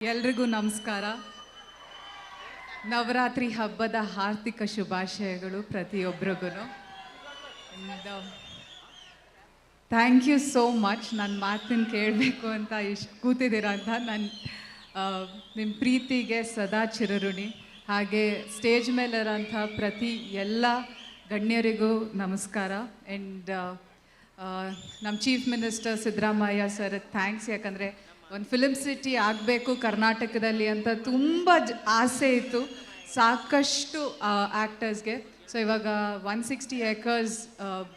ಎಲ್ರಿಗೂ ನಮಸ್ಕಾರ. ನವರಾತ್ರಿ ಹಬ್ಬದ ಹಾರ್ದಿಕ ಶುಭಾಶಯಗಳು ಪ್ರತಿಯೊಬ್ಬರಿಗೂ. Thank you so much. ನನ್ನ ಮಾತನ್ನು ಕೇಳಬೇಕು ಅಂತ ಇಷ್ಟು ಕೂತಿದ್ದೀರಾ ಅಂತ. ನಿಮ್ಮ ಪ್ರೀತಿಗೆ ಸದಾ ಚಿರಋಣಿ. ಹಾಗೆ ಸ್ಟೇಜ್ ಮೇಲಿರೋಂಥ ಪ್ರತಿ ಎಲ್ಲ ಗಣ್ಯರಿಗೂ ನಮಸ್ಕಾರ. ಆ್ಯಂಡ್ ನಮ್ಮ chief minister Siddaramaiah sir thanks. ಯಾಕಂದರೆ ಒಂದು ಫಿಲ್ಮ್ ಸಿಟಿ ಆಗಬೇಕು ಕರ್ನಾಟಕದಲ್ಲಿ ಅಂತ ತುಂಬ ಆಸೆ ಇತ್ತು ಸಾಕಷ್ಟು ಆ್ಯಕ್ಟರ್ಸ್ಗೆ. ಸೊ ಇವಾಗ 160 acres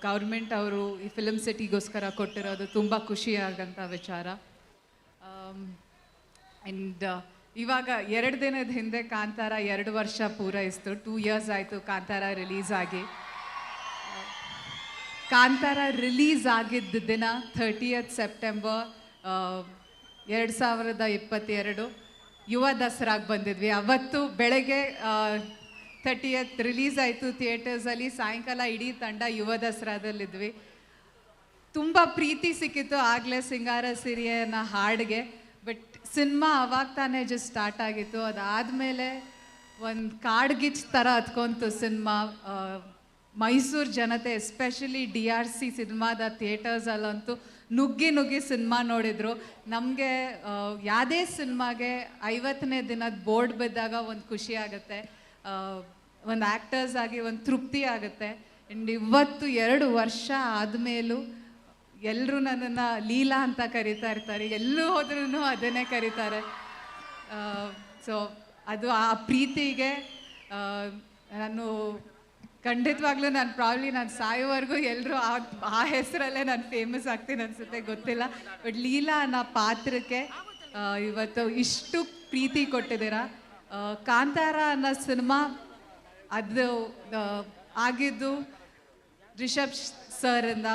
ಗೌರ್ಮೆಂಟ್ ಅವರು ಈ ಫಿಲ್ಮ್ ಸಿಟಿಗೋಸ್ಕರ ಕೊಟ್ಟಿರೋದು ತುಂಬ ಖುಷಿಯಾಗಂಥ ವಿಚಾರ. ಆ್ಯಂಡ್ ಇವಾಗ 2 ದಿನದ ಹಿಂದೆ ಕಾಂತಾರ 2 ವರ್ಷ ಪೂರೈಸ್ತು. 2 years ಆಯಿತು ಕಾಂತಾರ ರಿಲೀಸ್ ಆಗಿ. ಕಾಂತಾರ ರಿಲೀಸ್ ಆಗಿದ್ದ ದಿನ 30th September 2022 ಯುವ ದಸರಾಗೆ ಬಂದಿದ್ವಿ. ಅವತ್ತು ಬೆಳಗ್ಗೆ 30th ರಿಲೀಸ್ ಆಯಿತು ಥಿಯೇಟರ್ಸಲ್ಲಿ. ಸಾಯಂಕಾಲ ಇಡೀ ತಂಡ ಯುವ ದಸರಾದಲ್ಲಿದ್ವಿ. ತುಂಬ ಪ್ರೀತಿ ಸಿಕ್ಕಿತ್ತು ಆಗಲೇ ಸಿಂಗಾರ ಸಿರಿಯನ ಹಾಡಿಗೆ. ಬಟ್ ಸಿನಿಮಾ ಅವಾಗ ತಾನೇ ಜಸ್ಟ್ ಸ್ಟಾರ್ಟ್ ಆಗಿತ್ತು. ಅದಾದಮೇಲೆ ಒಂದು ಕಾಡ್ಗಿಚ್ ಥರ ಹತ್ಕೊಂತು ಸಿನಿಮಾ. ಮೈಸೂರು ಜನತೆ ಎಸ್ಪೆಷಲಿ DRC ಸಿನಿಮಾದ ಥಿಯೇಟರ್ಸಲ್ಲಂತೂ ನುಗ್ಗಿ ಸಿನಿಮಾ ನೋಡಿದರು. ನಮಗೆ ಯಾವುದೇ ಸಿನಿಮಾಗೆ 50ನೇ ದಿನದ ಬೋರ್ಡ್ ಬಿದ್ದಾಗ ಒಂದು ಖುಷಿ ಆಗುತ್ತೆ, ಒಂದು ಆ್ಯಕ್ಟರ್ಸ್ ಆಗಿ ಒಂದು ತೃಪ್ತಿ ಆಗುತ್ತೆ. ಆ್ಯಂಡ್ ಇವತ್ತು 2 ವರ್ಷ ಆದಮೇಲೂ ಎಲ್ಲರೂ ನನ್ನನ್ನು ಲೀಲಾ ಅಂತ ಕರೀತಾ ಇರ್ತಾರೆ. ಎಲ್ಲೂ ಹೋದ್ರೂ ಅದನ್ನೇ ಕರೀತಾರೆ. ಸೊ ಅದು ಆ ಪ್ರೀತಿಗೆ ನಾನು ಖಂಡಿತವಾಗ್ಲೂ ನಾನು ಸಾಯೋವರೆಗೂ ಎಲ್ಲರೂ ಆ ಹೆಸರಲ್ಲೇ ನಾನು ಫೇಮಸ್ ಆಗ್ತೀನಿ ಅನಿಸುತ್ತೆ, ಗೊತ್ತಿಲ್ಲ. ಬಟ್ ಲೀಲಾ ಅನ್ನೋ ಪಾತ್ರಕ್ಕೆ ಇವತ್ತು ಇಷ್ಟು ಪ್ರೀತಿ ಕೊಟ್ಟಿದ್ದೀರಾ. ಕಾಂತಾರ ಅನ್ನೋ ಸಿನಿಮಾ ಅದು ಆಗಿದ್ದು ರಿಷಬ್ ಸರಿಂದ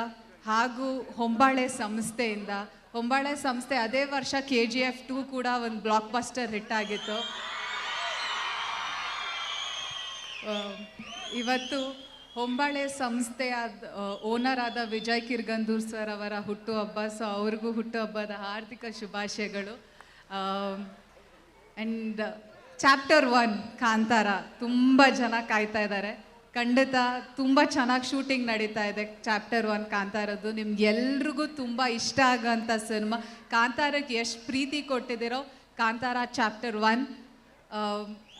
ಹಾಗೂ ಹೊಂಬಾಳೆ ಸಂಸ್ಥೆಯಿಂದ. ಹೊಂಬಾಳೆ ಸಂಸ್ಥೆ ಅದೇ ವರ್ಷ KGF 2 ಕೂಡ ಒಂದು ಬ್ಲಾಕ್ ಬಸ್ಟರ್ ಹಿಟ್ ಆಗಿತ್ತು. ಇವತ್ತು ಹೊಂಬಾಳೆ ಸಂಸ್ಥೆಯ ಓನರ್ ಆದ ವಿಜಯ್ ಕಿರ್ಗಂದೂರ್ ಸರ್ ಅವರ ಹುಟ್ಟುಹಬ್ಬ. ಸೊ ಅವ್ರಿಗೂ ಹುಟ್ಟುಹಬ್ಬದ ಹಾರ್ದಿಕ ಶುಭಾಶಯಗಳು. ಆ್ಯಂಡ್ ಚಾಪ್ಟರ್ 1 ಕಾಂತಾರ ತುಂಬ ಜನ ಕಾಯ್ತಾ ಇದ್ದಾರೆ. ಖಂಡಿತ ತುಂಬ ಚೆನ್ನಾಗಿ ಶೂಟಿಂಗ್ ನಡೀತಾ ಇದೆ ಚಾಪ್ಟರ್ 1 ಕಾಂತಾರದ್ದು. ನಿಮ್ಗೆಲ್ರಿಗೂ ತುಂಬ ಇಷ್ಟ ಆಗೋಂಥ ಸಿನಿಮಾ. ಕಾಂತಾರಕ್ಕೆ ಎಷ್ಟು ಪ್ರೀತಿ ಕೊಟ್ಟಿದ್ದೀರೋ ಕಾಂತಾರ ಚಾಪ್ಟರ್ 1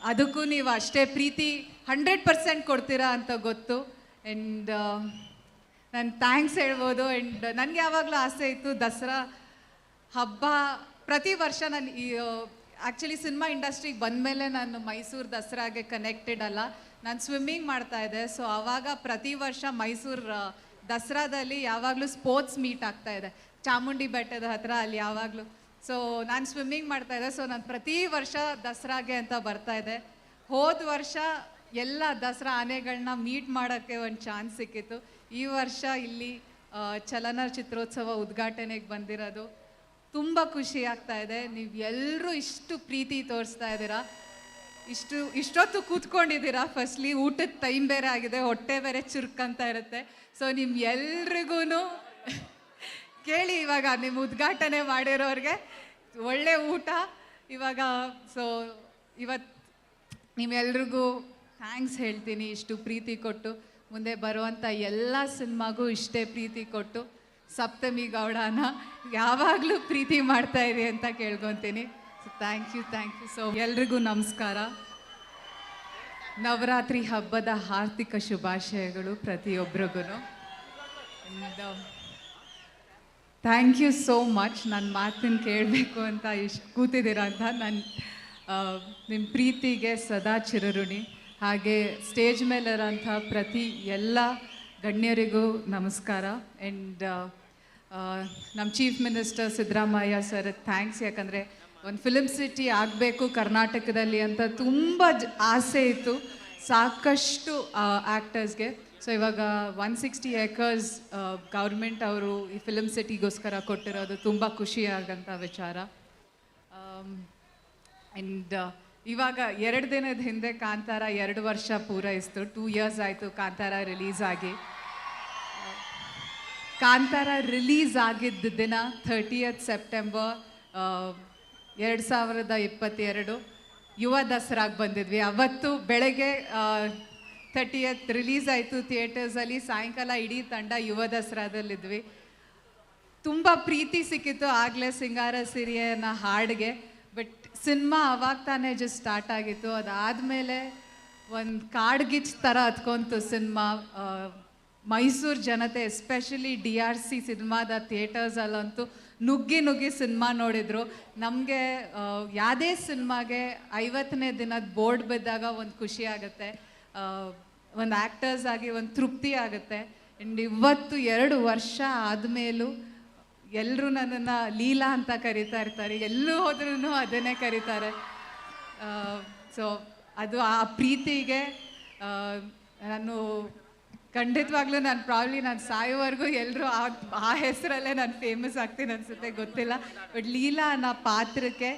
ಅದಕ್ಕೂ ನೀವು ಅಷ್ಟೇ ಪ್ರೀತಿ 100% ಕೊಡ್ತೀರಾ ಅಂತ ಗೊತ್ತು. ಆ್ಯಂಡ್ ನಾನು ಥ್ಯಾಂಕ್ಸ್ ಹೇಳ್ಬೋದು. ಆ್ಯಂಡ್ ನನಗೆ ಯಾವಾಗಲೂ ಆಸೆ ಇತ್ತು ದಸರಾ ಹಬ್ಬ ಪ್ರತಿ ವರ್ಷ. ನಾನು ಆ್ಯಕ್ಚುಲಿ ಸಿನಿಮಾ ಇಂಡಸ್ಟ್ರಿಗೆ ಬಂದಮೇಲೆ ನಾನು ಮೈಸೂರು ದಸರಾಗೆ ಕನೆಕ್ಟೆಡ್ ಅಲ್ಲ, ನಾನು ಸ್ವಿಮ್ಮಿಂಗ್ ಮಾಡ್ತಾಯಿದ್ದೆ. ಸೊ ಆವಾಗ ಪ್ರತಿ ವರ್ಷ ಮೈಸೂರು ದಸರಾದಲ್ಲಿ ಯಾವಾಗಲೂ ಸ್ಪೋರ್ಟ್ಸ್ ಮೀಟ್ ಆಗ್ತಾಯಿದೆ ಚಾಮುಂಡಿ ಬೆಟ್ಟದ ಹತ್ರ, ಅಲ್ಲಿ ಯಾವಾಗಲೂ. ಸೊ ನಾನು ಸ್ವಿಮ್ಮಿಂಗ್ ಮಾಡ್ತಾಯಿದ್ದೆ. ಸೊ ನಾನು ಪ್ರತಿ ವರ್ಷ ದಸರಾಗೆ ಅಂತ ಬರ್ತಾಯಿದ್ದೆ. ಹೋದ ವರ್ಷ ಎಲ್ಲ ದಸರಾ ಆನೆಗಳನ್ನ ಮೀಟ್ ಮಾಡೋಕ್ಕೆ ಒಂದು ಚಾನ್ಸ್ ಸಿಕ್ಕಿತ್ತು. ಈ ವರ್ಷ ಇಲ್ಲಿ ಚಲನಚಿತ್ರೋತ್ಸವ ಉದ್ಘಾಟನೆಗೆ ಬಂದಿರೋದು ತುಂಬ ಖುಷಿ ಆಗ್ತಾ ಇದೆ. ನೀವು ಎಲ್ಲರೂ ಇಷ್ಟು ಪ್ರೀತಿ ತೋರಿಸ್ತಾ ಇದ್ದೀರಾ, ಇಷ್ಟೊತ್ತು ಕೂತ್ಕೊಂಡಿದ್ದೀರಾ. ಫಸ್ಟ್ಲಿ ಊಟದ ಟೈಮ್ ಬೇರೆ ಆಗಿದೆ, ಹೊಟ್ಟೆ ಬೇರೆ ಚುರುಕಂತ ಇರುತ್ತೆ. ಸೊ ನಿಮ್ಗೆಲ್ರಿಗೂ ಕೇಳಿ, ಇವಾಗ ನಿಮ್ಮ ಉದ್ಘಾಟನೆ ಮಾಡಿರೋರಿಗೆ ಒಳ್ಳೆ ಊಟ ಇವಾಗ. ಸೊ ಇವತ್ತು ನಿಮ್ಮೆಲ್ರಿಗೂ ಥ್ಯಾಂಕ್ಸ್ ಹೇಳ್ತೀನಿ ಇಷ್ಟು ಪ್ರೀತಿ ಕೊಟ್ಟು. ಮುಂದೆ ಬರುವಂಥ ಎಲ್ಲ ಸಿನಿಮಾಗೂ ಇಷ್ಟೇ ಪ್ರೀತಿ ಕೊಟ್ಟು ಸಪ್ತಮಿ ಗೌಡನ ಯಾವಾಗಲೂ ಪ್ರೀತಿ ಮಾಡ್ತಾಯಿರಿ ಅಂತ ಕೇಳ್ಕೊತೀನಿ. So thank you. ಸೊ ಎಲ್ರಿಗೂ ನಮಸ್ಕಾರ. ನವರಾತ್ರಿ ಹಬ್ಬದ ಹಾರ್ದಿಕ ಶುಭಾಶಯಗಳು ಪ್ರತಿಯೊಬ್ಬರಿಗೂ. Thank you so much. ನನ್ನ ಮಾತನ್ನು ಕೇಳಬೇಕು ಅಂತ ಇಷ್ಟು ಕೂತಿದ್ದೀರಾ ಅಂತ. ನಿಮ್ಮ ಪ್ರೀತಿಗೆ ಸದಾ ಚಿರಋಣಿ. ಹಾಗೆ ಸ್ಟೇಜ್ ಮೇಲಿರೋಂಥ ಪ್ರತಿ ಎಲ್ಲ ಗಣ್ಯರಿಗೂ ನಮಸ್ಕಾರ. ಆ್ಯಂಡ್ ನಮ್ಮ chief minister Siddaramaiah sir thanks. ಯಾಕಂದರೆ ಒಂದು ಫಿಲ್ಮ್ ಸಿಟಿ ಆಗಬೇಕು ಕರ್ನಾಟಕದಲ್ಲಿ ಅಂತ ತುಂಬ ಆಸೆ ಇತ್ತು ಸಾಕಷ್ಟು ಆ್ಯಕ್ಟರ್ಸ್ಗೆ. ಸೊ ಇವಾಗ 160 acres ಗೌರ್ಮೆಂಟ್ ಅವರು ಈ ಫಿಲ್ಮ್ ಸಿಟಿಗೋಸ್ಕರ ಕೊಟ್ಟಿರೋದು ತುಂಬ ಖುಷಿಯಾಗಂಥ ವಿಚಾರ. ಆ್ಯಂಡ್ ಇವಾಗ 2 ದಿನದ ಹಿಂದೆ ಕಾಂತಾರ 2 ವರ್ಷ ಪೂರೈಸ್ತು. 2 years ಆಯಿತು ಕಾಂತಾರ ರಿಲೀಸ್ ಆಗಿ. ಕಾಂತಾರ ರಿಲೀಸ್ ಆಗಿದ್ದ ದಿನ 30th September 2022 ಯುವ ದಸರಾಗೆ ಬಂದಿದ್ವಿ. ಅವತ್ತು ಬೆಳಗ್ಗೆ 30th ರಿಲೀಸ್ ಆಯಿತು ಥಿಯೇಟರ್ಸಲ್ಲಿ, ಸಾಯಂಕಾಲ ಇಡೀ ತಂಡ ಯುವ ದಸರಾದಲ್ಲಿದ್ವಿ. ತುಂಬ ಪ್ರೀತಿ ಸಿಕ್ಕಿತ್ತು ಆಗಲೇ ಸಿಂಗಾರ ಸಿರಿಯನ ಹಾಡಿಗೆ. ಬಟ್ ಸಿನಿಮಾ ಅವಾಗ ತಾನೇ ಜಸ್ಟ್ ಸ್ಟಾರ್ಟ್ ಆಗಿತ್ತು. ಅದಾದಮೇಲೆ ಒಂದು ಕಾಡ್ಗಿಚ್ ಥರ ಹತ್ಕೊಂತು ಸಿನಿಮಾ. ಮೈಸೂರು ಜನತೆ ಎಸ್ಪೆಷಲಿ DRC ಸಿನಿಮಾದ ಥಿಯೇಟರ್ಸಲ್ಲಂತೂ ನುಗ್ಗಿ ಸಿನಿಮಾ ನೋಡಿದರು. ನಮಗೆ ಯಾವುದೇ ಸಿನಿಮಾಗೆ 50ನೇ ದಿನದ ಬೋರ್ಡ್ ಬಿದ್ದಾಗ ಒಂದು ಖುಷಿ ಆಗುತ್ತೆ, ಒಂದು ಆ್ಯಕ್ಟರ್ಸ್ ಆಗಿ ಒಂದು ತೃಪ್ತಿ ಆಗುತ್ತೆ. ಆ್ಯಂಡ್ ಇವತ್ತು 2 ವರ್ಷ ಆದಮೇಲೂ ಎಲ್ಲರೂ ನನ್ನನ್ನು ಲೀಲಾ ಅಂತ ಕರೀತಾ ಇರ್ತಾರೆ, ಎಲ್ಲೂ ಹೋದ್ರೂ ಅದನ್ನೇ ಕರೀತಾರೆ. ಸೊ ಅದು ಆ ಪ್ರೀತಿಗೆ ನಾನು ಖಂಡಿತವಾಗ್ಲೂ ನಾನು ಸಾಯೋವರೆಗೂ ಎಲ್ಲರೂ ಆ ಹೆಸರಲ್ಲೇ ನಾನು ಫೇಮಸ್ ಆಗ್ತೀನಿ ಅನಿಸುತ್ತೆ, ಗೊತ್ತಿಲ್ಲ. ಬಟ್ ಲೀಲಾ ಅನ್ನೋ ಪಾತ್ರಕ್ಕೆ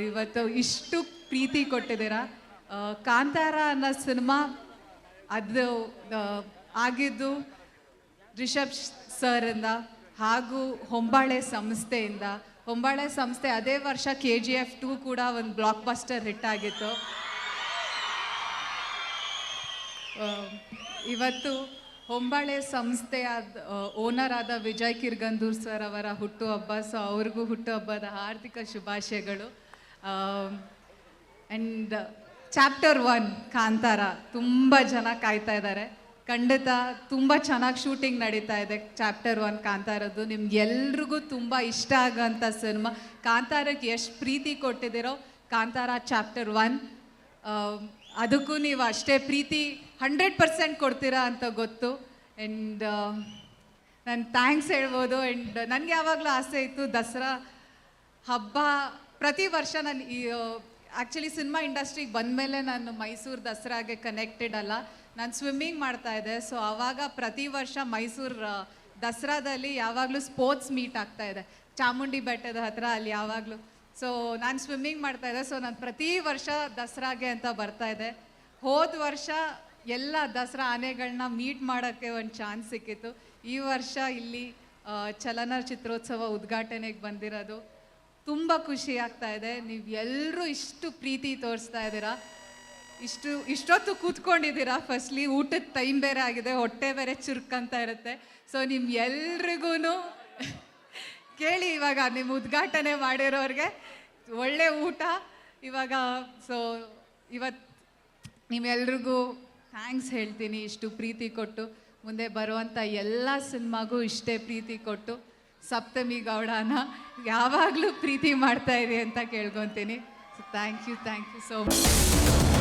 ಇವತ್ತು ಇಷ್ಟು ಪ್ರೀತಿ ಕೊಟ್ಟಿದ್ದೀರಾ. ಕಾಂತಾರ ಅನ್ನೋ ಸಿನಿಮಾ ಅದು ಆಗಿದ್ದು ರಿಷಬ್ ಸರಿಂದ ಹಾಗೂ ಹೊಂಬಾಳೆ ಸಂಸ್ಥೆಯಿಂದ. ಹೊಂಬಾಳೆ ಸಂಸ್ಥೆ ಅದೇ ವರ್ಷ KGF 2 ಕೂಡ ಒಂದು ಬ್ಲಾಕ್ ಬಸ್ಟರ್ ಹಿಟ್ ಆಗಿತ್ತು. ಇವತ್ತು ಹೊಂಬಾಳೆ ಸಂಸ್ಥೆಯ ಓನರ್ ಆದ ವಿಜಯ್ ಕಿರ್ಗಂದೂರ್ ಸರ್ ಅವರ ಹುಟ್ಟುಹಬ್ಬ. ಸೊ ಅವ್ರಿಗೂ ಹುಟ್ಟುಹಬ್ಬದ ಹಾರ್ದಿಕ ಶುಭಾಶಯಗಳು. ಆ್ಯಂಡ್ ಚಾಪ್ಟರ್ 1 ಕಾಂತಾರ ತುಂಬ ಜನ ಕಾಯ್ತಾ ಇದ್ದಾರೆ. ಖಂಡಿತ ತುಂಬ ಚೆನ್ನಾಗಿ ಶೂಟಿಂಗ್ ನಡೀತಾ ಇದೆ ಚಾಪ್ಟರ್ 1 ಕಾಂತಾರದ್ದು. ನಿಮ್ಗೆಲ್ರಿಗೂ ತುಂಬ ಇಷ್ಟ ಆಗೋಂಥ ಸಿನಿಮಾ. ಕಾಂತಾರಕ್ಕೆ ಎಷ್ಟು ಪ್ರೀತಿ ಕೊಟ್ಟಿದ್ದೀರೋ ಕಾಂತಾರ ಚಾಪ್ಟರ್ 1 ಅದಕ್ಕೂ ನೀವು ಅಷ್ಟೇ ಪ್ರೀತಿ 100% ಕೊಡ್ತೀರಾ ಅಂತ ಗೊತ್ತು. ಆ್ಯಂಡ್ ನಾನು ಥ್ಯಾಂಕ್ಸ್ ಹೇಳ್ಬೋದು. ಆ್ಯಂಡ್ ನನಗೆ ಯಾವಾಗಲೂ ಆಸೆ ಇತ್ತು ದಸರಾ ಹಬ್ಬ ಪ್ರತಿ ವರ್ಷ. ನಾನು ಆ್ಯಕ್ಚುಲಿ ಸಿನಿಮಾ ಇಂಡಸ್ಟ್ರಿಗೆ ಬಂದಮೇಲೆ ನಾನು ಮೈಸೂರು ದಸರಾಗೆ ಕನೆಕ್ಟೆಡ್ ಅಲ್ಲ, ನಾನು ಸ್ವಿಮ್ಮಿಂಗ್ ಮಾಡ್ತಾಯಿದ್ದೆ. ಸೊ ಆವಾಗ ಪ್ರತಿ ವರ್ಷ ಮೈಸೂರು ದಸರಾದಲ್ಲಿ ಯಾವಾಗಲೂ ಸ್ಪೋರ್ಟ್ಸ್ ಮೀಟ್ ಆಗ್ತಾಯಿದೆ ಚಾಮುಂಡಿ ಬೆಟ್ಟದ ಹತ್ರ, ಅಲ್ಲಿ ಯಾವಾಗಲೂ. ಸೊ ನಾನು ಸ್ವಿಮ್ಮಿಂಗ್ ಮಾಡ್ತಾಯಿದ್ದೆ. ಸೊ ನಾನು ಪ್ರತಿ ವರ್ಷ ದಸರಾಗೆ ಅಂತ ಬರ್ತಾಯಿದ್ದೆ. ಹೋದ ವರ್ಷ ಎಲ್ಲ ದಸರಾ ಆನೆಗಳನ್ನ ಮೀಟ್ ಮಾಡೋಕ್ಕೆ ಒಂದು ಚಾನ್ಸ್ ಸಿಕ್ಕಿತ್ತು. ಈ ವರ್ಷ ಇಲ್ಲಿ ಚಲನಚಿತ್ರೋತ್ಸವ ಉದ್ಘಾಟನೆಗೆ ಬಂದಿರೋದು ತುಂಬ ಖುಷಿ ಆಗ್ತಾ ಇದೆ. ನೀವು ಎಲ್ಲರೂ ಇಷ್ಟು ಪ್ರೀತಿ ತೋರಿಸ್ತಾ ಇದ್ದೀರಾ, ಇಷ್ಟೊತ್ತು ಕೂತ್ಕೊಂಡಿದ್ದೀರಾ. ಫಸ್ಟ್ಲಿ ಊಟದ ಟೈಮ್ ಬೇರೆ ಆಗಿದೆ, ಹೊಟ್ಟೆ ಬೇರೆ ಚುರುಕಂತ ಇರುತ್ತೆ. ಸೊ ಎಲ್ರಿಗೂ ಕೇಳಿ, ಇವಾಗ ನಿಮ್ಮ ಉದ್ಘಾಟನೆ ಮಾಡಿರೋರಿಗೆ ಒಳ್ಳೆ ಊಟ ಇವಾಗ. ಸೊ ಇವತ್ತು ನಿಮ್ಮೆಲ್ರಿಗೂ ಥ್ಯಾಂಕ್ಸ್ ಹೇಳ್ತೀನಿ, ಇಷ್ಟು ಪ್ರೀತಿ ಕೊಟ್ಟು. ಮುಂದೆ ಬರುವಂಥ ಎಲ್ಲ ಸಿನಿಮಾಗೂ ಇಷ್ಟೇ ಪ್ರೀತಿ ಕೊಟ್ಟು ಸಪ್ತಮಿ ಗೌಡನ ಯಾವಾಗಲೂ ಪ್ರೀತಿ ಮಾಡ್ತಾಯಿರಿ ಅಂತ ಕೇಳ್ಕೊತೀನಿ. So thank you so much.